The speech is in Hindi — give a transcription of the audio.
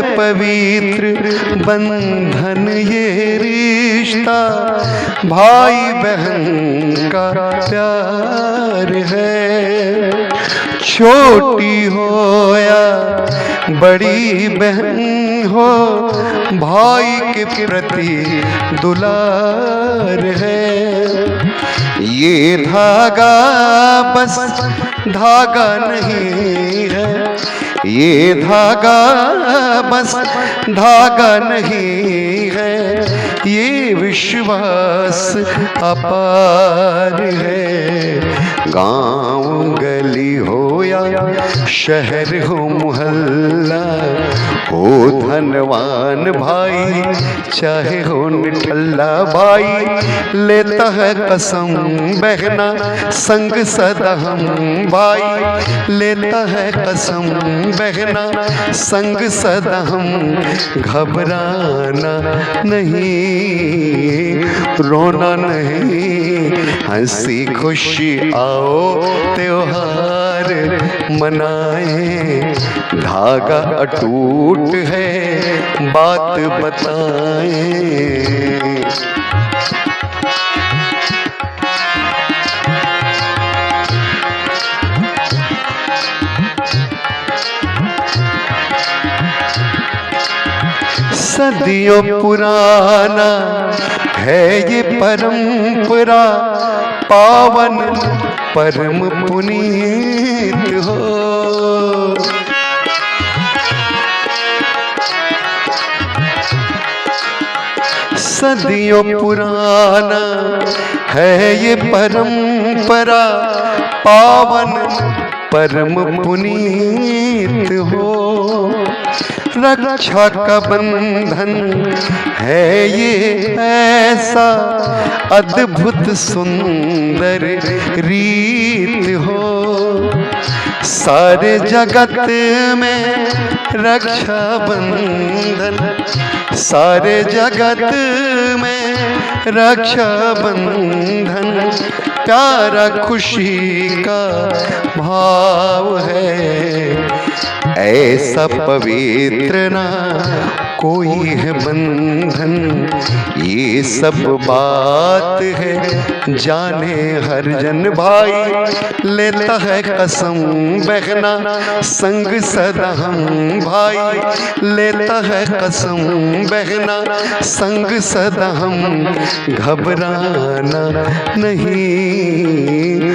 पवित्र बंधन ये रिश्ता, भाई बहन का प्यार है। छोटी हो या बड़ी बहन हो, भाई के प्रति दुलार है। ये धागा बस धागा नहीं है, ये धागा बस धागा नहीं है, ये विश्वास अपार है। गांव गली हो या शहर हो मोहल्ला, हो धनवान भाई चाहे हो निठल्ला, भाई लेता है कसम बहना संग सदा हम, भाई लेता है कसम बहना संग सदा हम। घबराना नहीं, रोना नहीं, हंसी खुशी आओ त्योहार मनाए। धागा अटूट है बात बताएं। सदियों पुराना है ये परंपरा, पावन परम पुनीत हो। सदियों पुराना है ये परंपरा, पावन परम पुनीत हो। रक्षा का बंधन है ये ऐसा, अद्भुत सुंदर रीत हो। सारे जगत में रक्षा बंधन, सारे जगत में रक्षा बंधन, प्यारा खुशी का भाव है। ऐसा पवित्र ना कोई है बंधन, ये सब बात है जाने हर जन। भाई लेता है कसम बहना संग सदा हम, भाई लेता है कसम बहना संग सदा हम। घबराना नहीं।